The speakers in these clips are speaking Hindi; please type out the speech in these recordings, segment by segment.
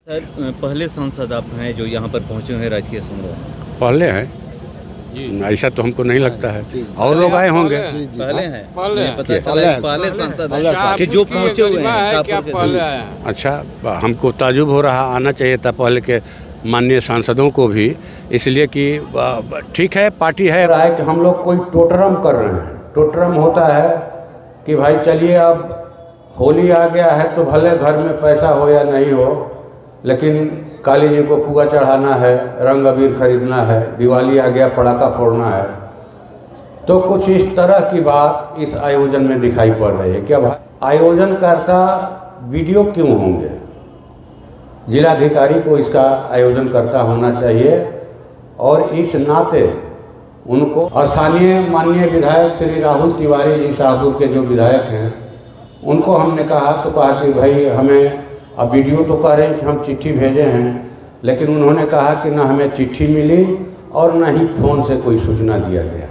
सर पहले सांसद आप हैं जो यहाँ पर पहुँचे हैं राजकीय समारोह। पहले हैं जी ऐसा तो हमको नहीं लगता है। और लोग आए होंगे। पहले हैं पहले मुझे पता चला कि पहले सांसद हैं कि जो पहुँचे हुए हैं क्या शाहपुर के। पहले आया? अच्छा, हमको ताजुब हो रहा, आना चाहिए था पहले के माननीय सांसदों को भी, इसलिए कि ठीक है, पार्टी है कि हम लोग कोई टोटरम कर रहे हैं। टोटरम होता है कि भाई चलिए अब होली आ गया है तो भले घर में पैसा हो या नहीं हो, लेकिन काली जी को पुआ चढ़ाना है, रंग अबीर खरीदना है, दिवाली आ गया पटाखा फोड़ना है। तो कुछ इस तरह की बात इस आयोजन में दिखाई पड़ रही है कि अब आयोजनकर्ता वीडियो क्यों होंगे। जिलाधिकारी को इसका आयोजनकर्ता होना चाहिए और इस नाते उनको स्थानीय माननीय विधायक श्री राहुल तिवारी जी शाहपुर के जो विधायक हैं उनको हमने कहा कि भाई हमें, अब वीडियो तो कह रहे हैं कि हम चिट्ठी भेजे हैं, लेकिन उन्होंने कहा कि ना हमें चिट्ठी मिली और ना ही फ़ोन से कोई सूचना दिया गया।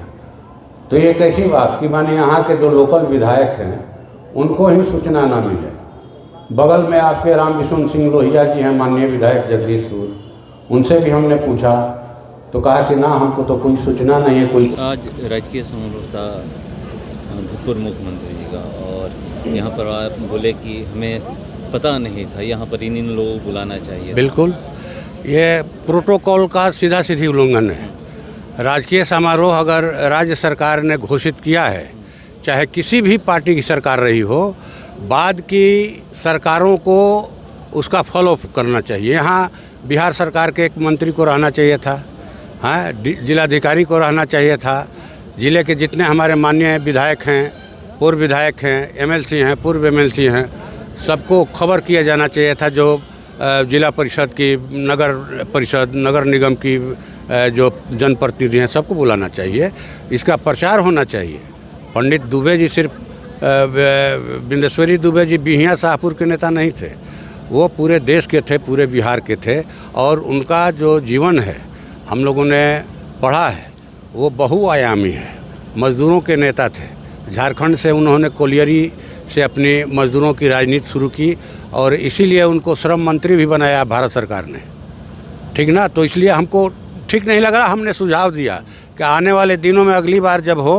तो ये कैसी बात कि माने यहाँ के जो लोकल विधायक हैं उनको ही सूचना ना मिले। बगल में आपके राम विशुन सिंह लोहिया जी हैं, माननीय विधायक जगदीशपुर, उनसे भी हमने पूछा तो कहा कि ना हमको तो कोई सूचना नहीं है। कोई आज राजकीय समारोह था भूतपूर्व मुख्यमंत्री जी का और यहाँ पर आप बोले कि हमें पता नहीं था, यहाँ पर इन लोगों को बुलाना चाहिए। बिल्कुल, ये प्रोटोकॉल का सीधा सीधी उल्लंघन है। राजकीय समारोह अगर राज्य सरकार ने घोषित किया है, चाहे किसी भी पार्टी की सरकार रही हो, बाद की सरकारों को उसका फॉलो करना चाहिए। यहाँ बिहार सरकार के एक मंत्री को रहना चाहिए था, हाँ, जिलाधिकारी को रहना चाहिए था, जिले के जितने हमारे माननीय विधायक हैं, पूर्व विधायक हैं, एमएलसी हैं, पूर्व एमएलसी हैं, सबको खबर किया जाना चाहिए था। जो जिला परिषद की, नगर परिषद, नगर निगम की जो जनप्रतिनिधि हैं, सबको बुलाना चाहिए, इसका प्रचार होना चाहिए। पंडित दुबे जी सिर्फ बिंदेश्वरी दुबे जी बिहिया शाहपुर के नेता नहीं थे, वो पूरे देश के थे, पूरे बिहार के थे, और उनका जो जीवन है हम लोगों ने पढ़ा है, वो बहुआयामी है। मज़दूरों के नेता थे, झारखंड से उन्होंने कोलियरी से अपनी मज़दूरों की राजनीति शुरू की और इसीलिए उनको श्रम मंत्री भी बनाया भारत सरकार ने, ठीक ना। तो इसलिए हमको ठीक नहीं लग रहा, हमने सुझाव दिया कि आने वाले दिनों में अगली बार जब हो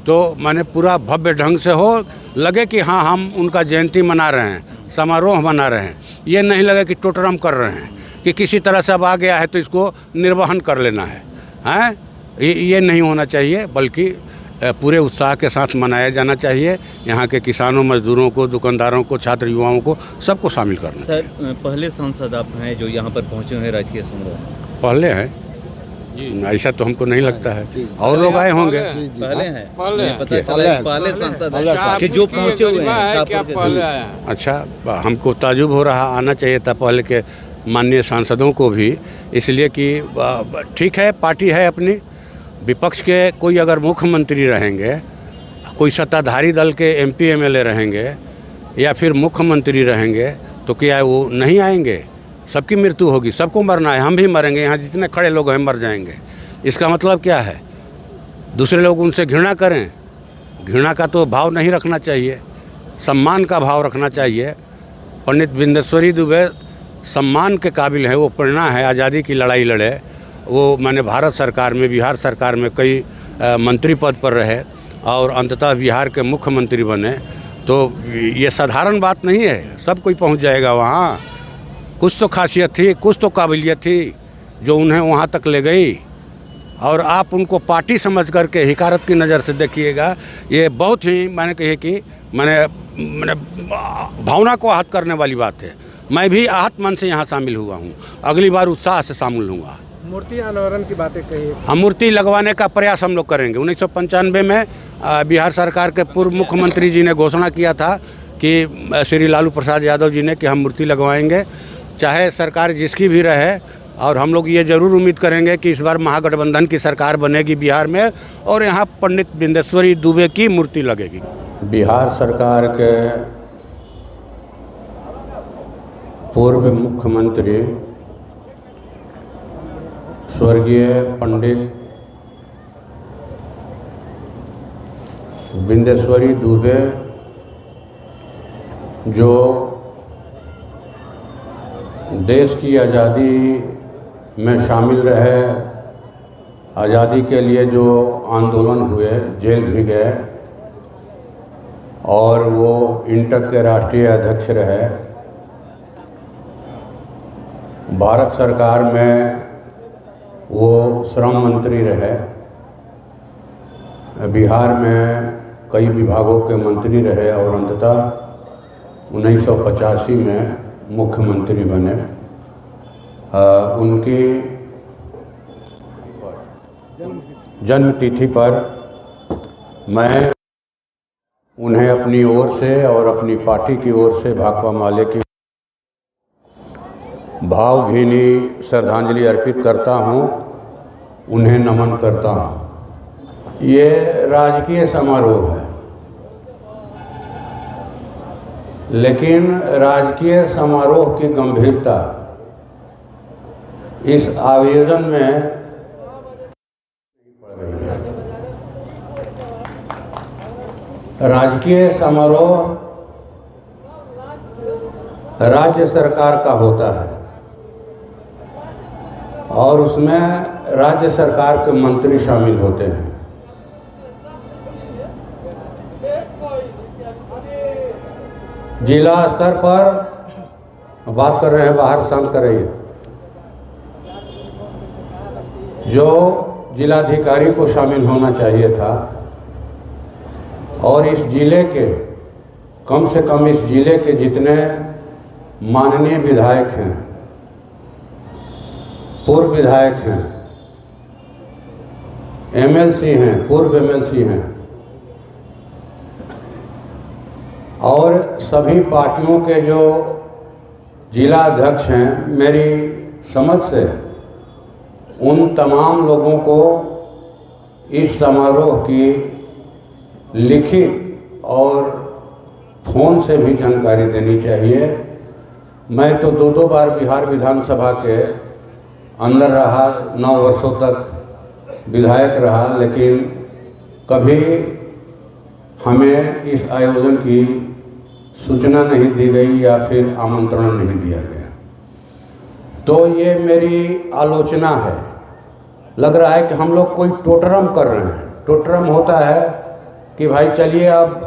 तो माने पूरा भव्य ढंग से हो, लगे कि हाँ हम उनका जयंती मना रहे हैं, समारोह मना रहे हैं। ये नहीं लगे कि टोटरम कर रहे हैं कि किसी तरह से अब आ गया है तो इसको निर्वहन कर लेना है, हैं। ये नहीं होना चाहिए, बल्कि पूरे उत्साह के साथ मनाया जाना चाहिए। यहाँ के किसानों, मजदूरों को, दुकानदारों को, छात्र युवाओं को, सबको शामिल करना चाहिए। सर पहले सांसद आप हैं जो यहाँ पर पहुँचे हैं राजकीय समारोह। पहले हैं ऐसा तो हमको नहीं लगता है। और लोग आए होंगे। पहले हैं पहले मुझे पता चला कि पहले सांसद हैं कि जो पहुँचे हुए हैं क्या शाहपुर पहले के। आया? अच्छा, हमको ताजुब हो रहा, आना चाहिए था पहले के माननीय सांसदों को भी, इसलिए कि ठीक है, पार्टी है अपनी। विपक्ष के कोई अगर मुख्यमंत्री रहेंगे, कोई सत्ताधारी दल के एमपी एमएलए रहेंगे या फिर मुख्यमंत्री रहेंगे, तो क्या वो नहीं आएंगे? सबकी मृत्यु होगी, सबको मरना है, हम भी मरेंगे, यहाँ जितने खड़े लोग हैं मर जाएंगे। इसका मतलब क्या है? दूसरे लोग उनसे घृणा करें? घृणा का तो भाव नहीं रखना चाहिए, सम्मान का भाव रखना चाहिए। पंडित बिंदेश्वरी दुबे सम्मान के काबिल है, वो प्रेरणा है, आज़ादी की लड़ाई लड़े, वो मैंने भारत सरकार में, बिहार सरकार में कई मंत्री पद पर रहे और अंततः बिहार के मुख्यमंत्री बने। तो ये साधारण बात नहीं है, सब कोई पहुंच जाएगा वहाँ। कुछ तो खासियत थी, कुछ तो काबिलियत थी जो उन्हें वहाँ तक ले गई, और आप उनको पार्टी समझ करके हिकारत की नज़र से देखिएगा। ये बहुत ही मैंने कहे कि मैंने भावना को आहत करने वाली बात है। मैं भी आहत मन से यहाँ शामिल हुआ हूँ, अगली बार उत्साह से शामिल होऊंगा। मूर्ति अनावरण की बातें कही। हम मूर्ति लगवाने का प्रयास हम लोग करेंगे। 1995 में बिहार सरकार के पूर्व मुख्यमंत्री जी ने घोषणा किया था कि श्री लालू प्रसाद यादव जी ने कि हम मूर्ति लगवाएंगे, चाहे सरकार जिसकी भी रहे। और हम लोग ये ज़रूर उम्मीद करेंगे कि इस बार महागठबंधन की सरकार बनेगी बिहार में और यहाँ पंडित बिंदेश्वरी दुबे की मूर्ति लगेगी। बिहार सरकार के पूर्व मुख्यमंत्री स्वर्गीय पंडित बिंदेश्वरी दुबे जो देश की आज़ादी में शामिल रहे, आज़ादी के लिए जो आंदोलन हुए, जेल भी गए और वो इंटक के राष्ट्रीय अध्यक्ष रहे। भारत सरकार में वो श्रम मंत्री रहे, बिहार में कई विभागों के मंत्री रहे और अंततः 1985 में मुख्यमंत्री बने। उनकी जन्म तिथि पर मैं उन्हें अपनी ओर से और अपनी पार्टी की ओर से भाकपा माले की भावभीनी श्रद्धांजलि अर्पित करता हूँ, उन्हें नमन करता हूँ। ये राजकीय समारोह है, लेकिन राजकीय समारोह की गंभीरता इस आयोजन में पड़ रही है। राजकीय समारोह राज्य सरकार का होता है और उसमें राज्य सरकार के मंत्री शामिल होते हैं। जिला स्तर पर बात कर रहे हैं, बाहर शांत कर रही है। जो जिलाधिकारी को शामिल होना चाहिए था और इस जिले के कम से कम इस जिले के जितने माननीय विधायक हैं, पूर्व विधायक हैं, एमएलसी हैं, पूर्व एमएलसी हैं और सभी पार्टियों के जो जिला अध्यक्ष हैं, मेरी समझ से उन तमाम लोगों को इस समारोह की लिखित और फ़ोन से भी जानकारी देनी चाहिए। मैं तो दो बार बिहार विधानसभा के अंदर रहा, 9 वर्षों तक विधायक रहा, लेकिन कभी हमें इस आयोजन की सूचना नहीं दी गई या फिर आमंत्रण नहीं दिया गया। तो ये मेरी आलोचना है। लग रहा है कि हम लोग कोई टोटरम कर रहे हैं। टोटरम होता है कि भाई चलिए अब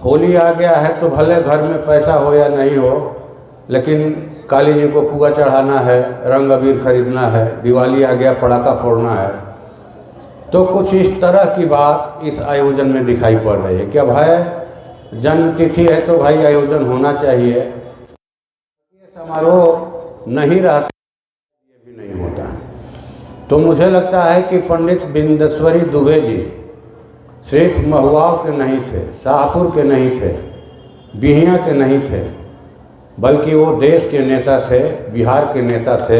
होली आ गया है तो भले घर में पैसा हो या नहीं हो, लेकिन काली जी को पुआ चढ़ाना है, रंग अबीर खरीदना है, दिवाली आ गया पटाखा फोड़ना है। तो कुछ इस तरह की बात इस आयोजन में दिखाई पड़ रही है कि अब है जन्म तिथि है तो भाई आयोजन होना चाहिए। ये समारोह नहीं रहता, ये भी नहीं होता है। तो मुझे लगता है कि पंडित बिंदेश्वरी दुबे जी सिर्फ महुआ के नहीं थे, शाहपुर के नहीं थे, बिहिया के नहीं थे, बल्कि वो देश के नेता थे, बिहार के नेता थे।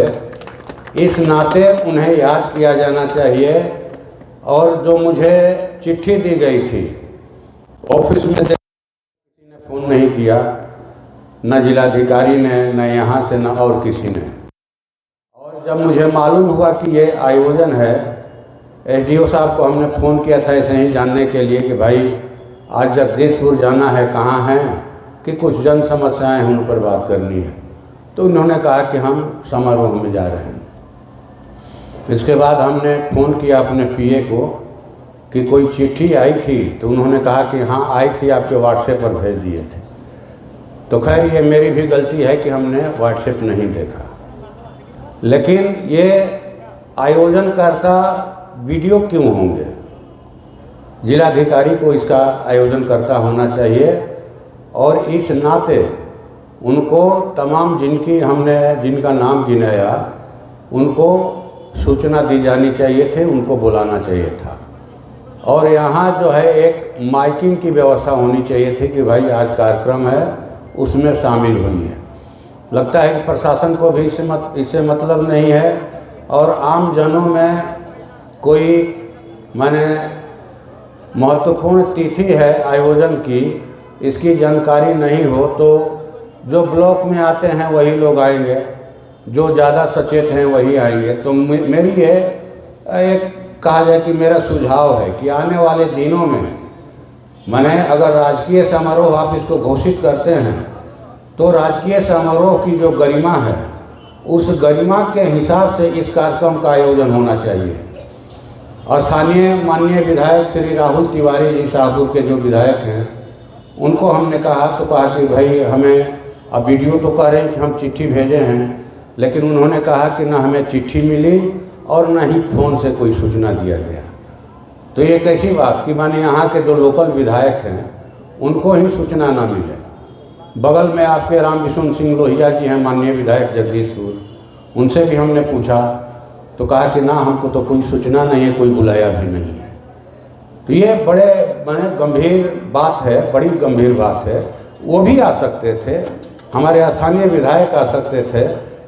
इस नाते उन्हें याद किया जाना चाहिए। और जो मुझे चिट्ठी दी गई थी ऑफिस में, किसी ने फ़ोन नहीं किया, न जिलाधिकारी ने, न यहाँ से, न और किसी ने। और जब मुझे मालूम हुआ कि ये आयोजन है, एसडीओ साहब को हमने फ़ोन किया था ऐसे ही जानने के लिए कि भाई आज जगदीशपुर जाना है, कहाँ हैं, कि कुछ जन समस्याएं हैं, उन पर बात करनी है। तो उन्होंने कहा कि हम समारोह में जा रहे हैं। इसके बाद हमने फ़ोन किया अपने पीए को कि कोई चिट्ठी आई थी, तो उन्होंने कहा कि हाँ आई थी, आपके व्हाट्सएप पर भेज दिए थे। तो खैर ये मेरी भी गलती है कि हमने व्हाट्सएप नहीं देखा। लेकिन ये आयोजनकर्ता वीडियो क्यों होंगे? जिलाधिकारी को इसका आयोजनकर्ता होना चाहिए और इस नाते उनको तमाम जिनका नाम गिनाया उनको सूचना दी जानी चाहिए थे, उनको बुलाना चाहिए था। और यहाँ जो है एक माइकिंग की व्यवस्था होनी चाहिए थी कि भाई आज कार्यक्रम है, उसमें शामिल होइए। लगता है कि प्रशासन को भी इससे मतलब नहीं है और आम जनों में कोई माने महत्वपूर्ण तिथि है आयोजन की, इसकी जानकारी नहीं हो तो जो ब्लॉक में आते हैं वही लोग आएंगे, जो ज़्यादा सचेत हैं वही आएंगे। तो मेरी ये एक कहा जाए कि मेरा सुझाव है कि आने वाले दिनों में माने अगर राजकीय समारोह आप इसको घोषित करते हैं तो राजकीय समारोह की जो गरिमा है उस गरिमा के हिसाब से इस कार्यक्रम का आयोजन होना चाहिए। स्थानीय माननीय विधायक श्री राहुल तिवारी जी शाहपुर के जो विधायक हैं, उनको हमने कहा कि भाई हमें, अब वीडियो तो कह रहे हैं कि हम चिट्ठी भेजे हैं, लेकिन उन्होंने कहा कि ना हमें चिट्ठी मिली और ना ही फ़ोन से कोई सूचना दिया गया। तो ये कैसी बात कि माने यहाँ के जो लोकल विधायक हैं उनको ही सूचना ना मिले। बगल में आपके राम विशुन सिंह लोहिया जी हैं, माननीय विधायक जगदीशपुर, उनसे भी हमने पूछा तो कहा कि ना हमको तो कोई सूचना नहीं है, कोई बुलाया भी नहीं है। तो ये बड़े गंभीर बात है, बड़ी गंभीर बात है। वो भी आ सकते थे, हमारे स्थानीय विधायक आ सकते थे,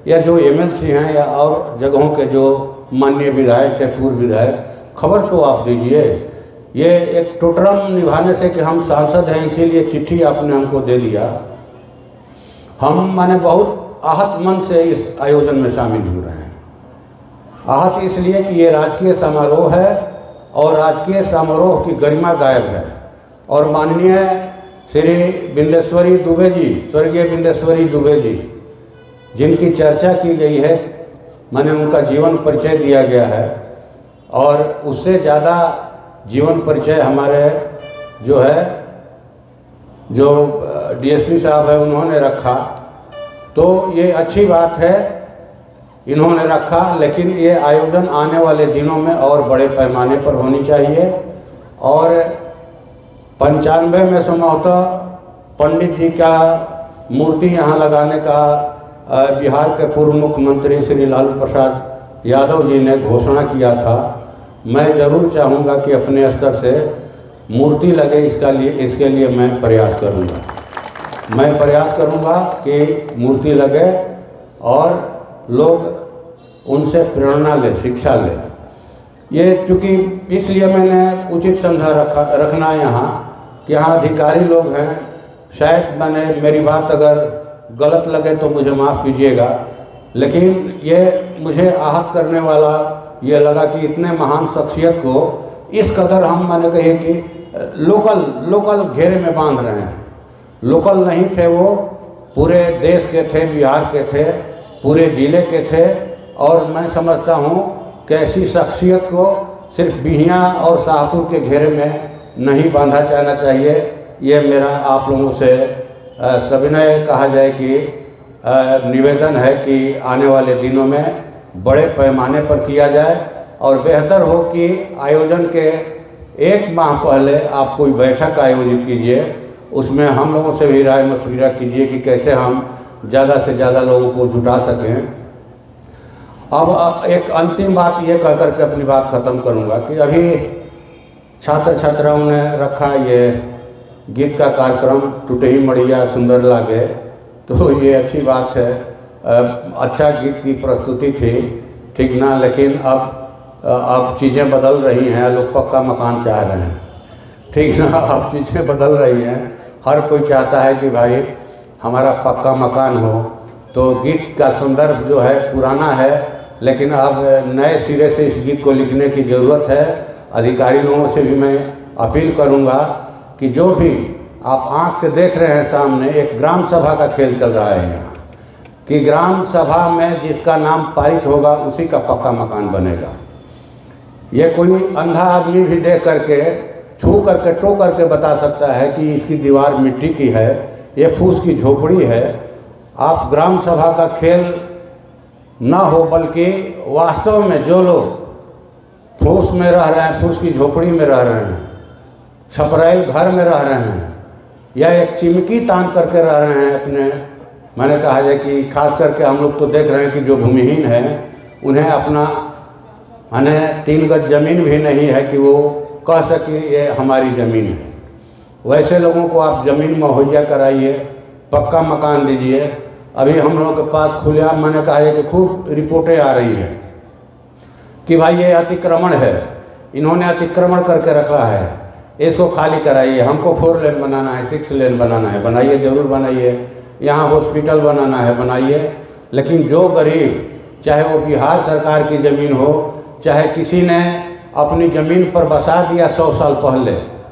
या जो एमएलसी हैं या और जगहों के जो माननीय विधायक है, पूर्व विधायक, खबर तो आप दीजिए। ये एक टोटरम निभाने से कि हम सांसद हैं इसीलिए चिट्ठी आपने हमको दे दिया। हम माने बहुत आहत मन से इस आयोजन में शामिल हो रहे हैं। आहत इसलिए कि ये राजकीय समारोह है और राजकीय समारोह की गरिमा गायब है। और माननीय श्री बिंदेश्वरी दुबे जी, स्वर्गीय बिंदेश्वरी दुबे जी, जिनकी चर्चा की गई है, माने उनका जीवन परिचय दिया गया है, और उससे ज़्यादा जीवन परिचय हमारे जो डीएसपी साहब है उन्होंने रखा। तो ये अच्छी बात है, इन्होंने रखा, लेकिन ये आयोजन आने वाले दिनों में और बड़े पैमाने पर होनी चाहिए। और 95 में संभवतः पंडित जी का मूर्ति यहाँ लगाने का बिहार के पूर्व मुख्यमंत्री श्री लालू प्रसाद यादव जी ने घोषणा किया था। मैं ज़रूर चाहूँगा कि अपने स्तर से मूर्ति लगे, इसके लिए मैं प्रयास करूँगा। मैं प्रयास करूँगा कि मूर्ति लगे और लोग उनसे प्रेरणा ले, शिक्षा ले। ये चूँकि इसलिए मैंने उचित समझा रखना यहाँ कि यहाँ अधिकारी लोग हैं, शायद मैंने मेरी बात अगर गलत लगे तो मुझे माफ़ कीजिएगा, लेकिन ये मुझे आहत करने वाला ये लगा कि इतने महान शख्सियत को इस कदर हम मैंने कहे कि लोकल घेरे में बांध रहे हैं। लोकल नहीं थे, वो पूरे देश के थे, बिहार के थे, पूरे ज़िले के थे। और मैं समझता हूँ कि ऐसी शख्सियत को सिर्फ बिहियाँ और शाहपुर के घेरे में नहीं बांधा जाना चाहिए। ये मेरा आप लोगों से सविनय कहा जाए कि निवेदन है कि आने वाले दिनों में बड़े पैमाने पर किया जाए, और बेहतर हो कि आयोजन के 1 माह पहले आप कोई बैठक आयोजित कीजिए, उसमें हम लोगों से भी राय मशविरा कीजिए कि कैसे हम ज़्यादा से ज़्यादा लोगों को जुटा सकें। अब एक अंतिम बात ये कह कर के अपनी बात ख़त्म करूँगा कि अभी छात्र छात्राओं ने रखा ये गीत का कार्यक्रम, टूटे ही मड़िया सुंदर लागे, तो ये अच्छी बात है। अच्छा गीत की प्रस्तुति थी, ठीक ना, लेकिन अब चीज़ें बदल रही हैं, लोग पक्का मकान चाह रहे हैं, ठीक ना। अब चीज़ें बदल रही हैं, हर कोई चाहता है कि भाई हमारा पक्का मकान हो। तो गीत का संदर्भ जो है पुराना है, लेकिन अब नए सिरे से इस गीत को लिखने की ज़रूरत है। अधिकारी लोगों से भी मैं अपील करूंगा कि जो भी आप आंख से देख रहे हैं सामने, एक ग्राम सभा का खेल चल रहा है यहाँ, कि ग्राम सभा में जिसका नाम पारित होगा उसी का पक्का मकान बनेगा। ये कोई अंधा आदमी भी देख करके, छू करके, टो करके बता सकता है कि इसकी दीवार मिट्टी की है, ये फूस की झोपड़ी है। आप ग्राम सभा का खेल ना हो, बल्कि वास्तव में जो लोग फूस में रह रहे हैं, फूस की झोपड़ी में रह रहे हैं, छपराइल घर में रह रहे हैं, या एक चिमकी तान करके रह रहे हैं अपने, मैंने कहा जाए कि खास करके हम लोग तो देख रहे हैं कि जो भूमिहीन है उन्हें अपना माने 3 गज ज़मीन भी नहीं है कि वो कह सके ये हमारी ज़मीन है। वैसे लोगों को आप ज़मीन मुहैया कराइए, पक्का मकान दीजिए। अभी हम लोगों के पास खुलेआम मैंने कहा है कि खूब रिपोर्टें आ रही हैं कि भाई ये अतिक्रमण है, इन्होंने अतिक्रमण करके रखा है, इसको खाली कराइए, हमको 4 लेन बनाना है, 6 लेन बनाना है, बनाइए, ज़रूर बनाइए। यहाँ हॉस्पिटल बनाना है, बनाइए। लेकिन जो गरीब, चाहे वो बिहार सरकार की ज़मीन हो, चाहे किसी ने अपनी ज़मीन पर बसा दिया 100 साल पहले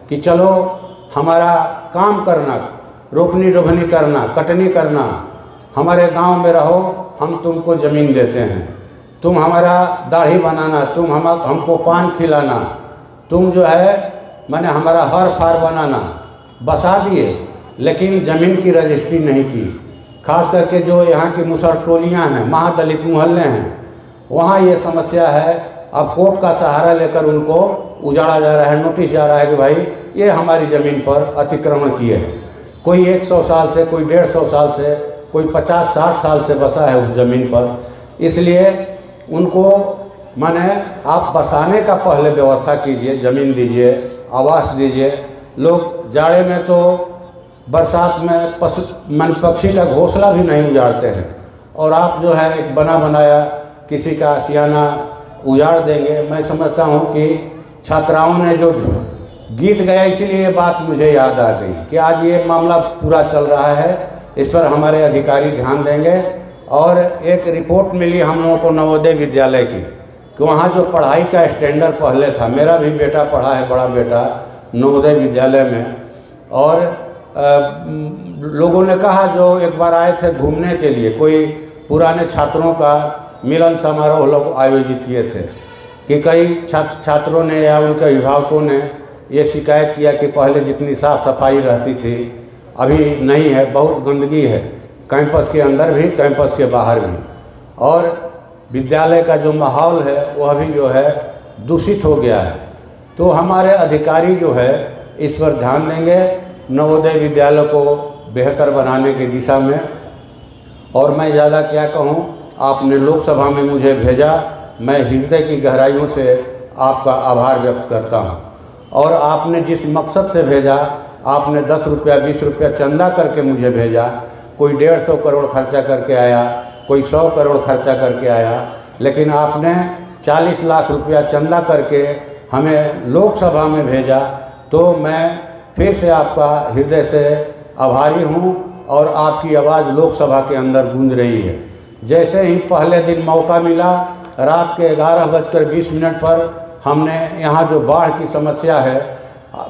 कि चलो हमारा काम करना, रोपनी डोभनी करना, कटनी करना, हमारे गांव में रहो, हम तुमको ज़मीन देते हैं, तुम हमारा दाढ़ी बनाना, तुम हमको पान खिलाना, तुम जो है मैंने हमारा हर फार बनाना, बसा दिए, लेकिन ज़मीन की रजिस्ट्री नहीं की। खास करके जो यहाँ की मुसहर टोलियाँ हैं, महादलित मोहल्ले हैं, वहाँ ये समस्या है। अब कोर्ट का सहारा लेकर उनको उजाड़ा जा रहा है, नोटिस जा रहा है कि भाई ये हमारी ज़मीन पर अतिक्रमण किए हैं। कोई 100 साल से, कोई 150 साल से, कोई 50-60 साल से बसा है उस ज़मीन पर, इसलिए उनको माने आप बसाने का पहले व्यवस्था कीजिए, ज़मीन दीजिए, आवास दीजिए। लोग जाड़े में तो बरसात में पक्षी का घोंसला भी नहीं उजाड़ते हैं, और आप जो है एक बना बनाया किसी का आशियाना उजाड़ देंगे। मैं समझता हूँ कि छात्राओं ने जो गीत गाया, इसीलिए ये बात मुझे याद आ गई कि आज ये मामला पूरा चल रहा है, इस पर हमारे अधिकारी ध्यान देंगे। और एक रिपोर्ट मिली हम लोगों को नवोदय विद्यालय की कि वहाँ जो पढ़ाई का स्टैंडर्ड पहले था, मेरा भी बेटा पढ़ा है, बड़ा बेटा नवोदय विद्यालय में, और लोगों ने कहा जो एक बार आए थे घूमने के लिए, कोई पुराने छात्रों का मिलन समारोह लोग आयोजित किए थे कि कई छात्रों ने या उनके अभिभावकों ने ये शिकायत किया कि पहले जितनी साफ़ सफाई रहती थी अभी नहीं है, बहुत गंदगी है, कैंपस के अंदर भी, कैंपस के बाहर भी, और विद्यालय का जो माहौल है वो अभी जो है दूषित हो गया है। तो हमारे अधिकारी जो है इस पर ध्यान देंगे, नवोदय विद्यालय को बेहतर बनाने की दिशा में। और मैं ज़्यादा क्या कहूँ, आपने लोकसभा में मुझे भेजा, मैं हृदय की गहराइयों से आपका आभार व्यक्त करता हूँ। और आपने जिस मकसद से भेजा, आपने 10 रुपया 20 रुपया चंदा करके मुझे भेजा, कोई 150 करोड़ खर्चा करके आया, कोई 100 करोड़ खर्चा करके आया, लेकिन आपने 40 लाख रुपया चंदा करके हमें लोकसभा में भेजा। तो मैं फिर से आपका हृदय से आभारी हूँ, और आपकी आवाज़ लोकसभा के अंदर गूंज रही है। जैसे ही पहले दिन मौका मिला, रात के 11:20 पर हमने यहाँ जो बाढ़ की समस्या है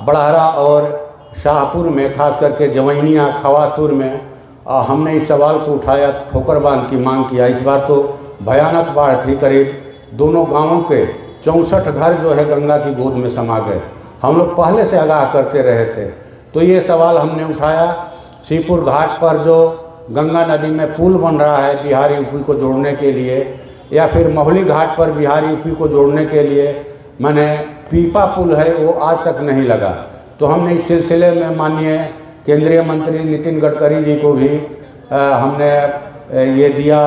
बड़हरा और शाहपुर में, खास करके जवैनिया खवासपुर में, हमने इस सवाल को उठाया, ठोकर बांध की मांग किया। इस बार तो भयानक बाढ़ थी, करीब दोनों गांवों के 64 घर जो है गंगा की गोद में समा गए। हम लोग पहले से आगाह करते रहे थे, तो ये सवाल हमने उठाया। सीपुर घाट पर जो गंगा नदी में पुल बन रहा है बिहार यूपी को जोड़ने के लिए, या फिर महुली घाट पर बिहार यूपी को जोड़ने के लिए माने पीपा पुल है, वो आज तक नहीं लगा। तो हमने इस सिलसिले में माननीय केंद्रीय मंत्री नितिन गडकरी जी को भी हमने ये दिया,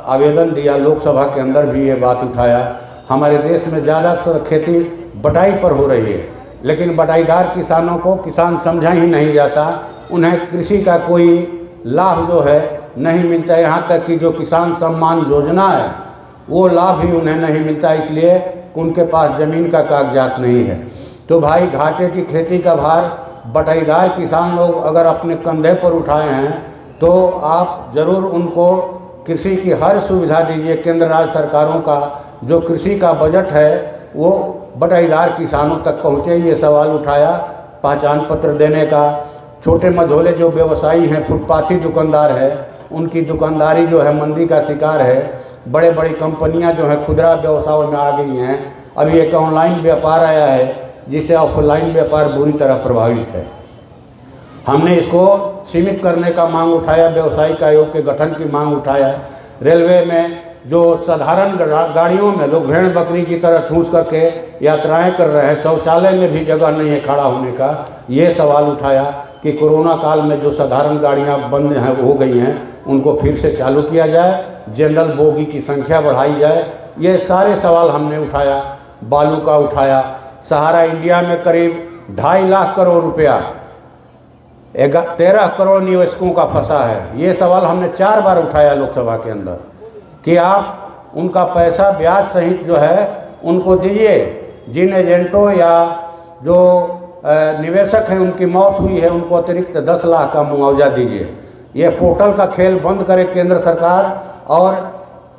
आवेदन दिया, लोकसभा के अंदर भी ये बात उठाया। हमारे देश में ज़्यादा खेती बटाई पर हो रही है, लेकिन बटाईदार किसानों को किसान समझा ही नहीं जाता, उन्हें कृषि का कोई लाभ जो है नहीं मिलता। यहाँ तक कि जो किसान सम्मान योजना है वो लाभ भी उन्हें नहीं मिलता, इसलिए उनके पास ज़मीन का कागजात नहीं है। तो भाई, घाटे की खेती का भार बटाईदार किसान लोग अगर अपने कंधे पर उठाए हैं, तो आप ज़रूर उनको कृषि की हर सुविधा दीजिए। केंद्र राज्य सरकारों का जो कृषि का बजट है वो बटाईदार किसानों तक पहुँचे, ये सवाल उठाया। पहचान पत्र देने का, छोटे मझोले जो व्यवसायी हैं, फुटपाथी दुकानदार है, उनकी दुकानदारी जो है मंदी का शिकार है। बड़े बड़ी कंपनियां जो है खुदरा व्यवसायों में आ गई हैं। अभी एक ऑनलाइन व्यापार आया है जिससे ऑफलाइन व्यापार बुरी तरह प्रभावित है। हमने इसको सीमित करने का मांग उठाया, व्यवसायिक आयोग के गठन की मांग उठाया। रेलवे में जो साधारण गाड़ियों में लोग भेड़ बकरी की तरह ठूंस करके यात्राएं कर रहे हैं, शौचालय में भी जगह नहीं है खड़ा होने का, ये सवाल उठाया कि कोरोना काल में जो साधारण गाड़ियां बंद हैं हो गई हैं, उनको फिर से चालू किया जाए, जनरल बोगी की संख्या बढ़ाई जाए। ये सारे सवाल हमने उठाया। बालू का उठाया। सहारा इंडिया में करीब 2.5 लाख करोड़ रुपया 13 करोड़ निवेशकों का फंसा है। ये सवाल हमने 4 बार उठाया लोकसभा के अंदर कि आप उनका पैसा ब्याज सहित जो है उनको दीजिए। जिन एजेंटों या जो निवेशक हैं उनकी मौत हुई है, उनको अतिरिक्त 10 लाख का मुआवजा दीजिए। ये पोर्टल का खेल बंद करे केंद्र सरकार। और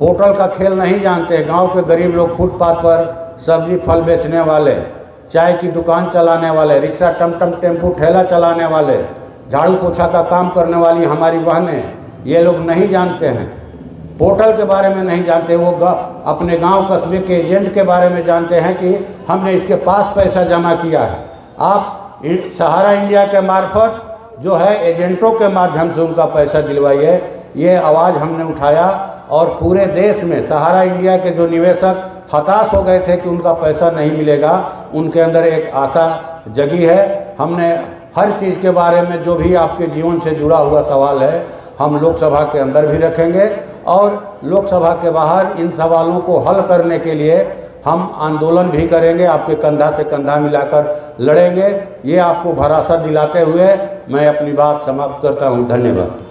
पोर्टल का खेल नहीं जानते, गांव के गरीब लोग फुटपाथ पर सब्जी फल बेचने वाले, चाय की दुकान चलाने वाले, रिक्शा टमटम टेम्पू ठेला चलाने वाले, झाड़ू पोछा का काम करने वाली हमारी बहनें, ये लोग नहीं जानते हैं, पोर्टल के बारे में नहीं जानते। वो अपने गांव कस्बे के एजेंट के बारे में जानते हैं कि हमने इसके पास पैसा जमा किया है। आप सहारा इंडिया के मार्फत जो है एजेंटों के माध्यम से उनका पैसा दिलवाइए। ये आवाज़ हमने उठाया और पूरे देश में सहारा इंडिया के जो निवेशक हताश हो गए थे कि उनका पैसा नहीं मिलेगा, उनके अंदर एक आशा जगी है। हमने हर चीज़ के बारे में जो भी आपके जीवन से जुड़ा हुआ सवाल है हम लोकसभा के अंदर भी रखेंगे और लोकसभा के बाहर इन सवालों को हल करने के लिए हम आंदोलन भी करेंगे, आपके कंधा से कंधा मिलाकर लड़ेंगे। ये आपको भरोसा दिलाते हुए मैं अपनी बात समाप्त करता हूँ। धन्यवाद।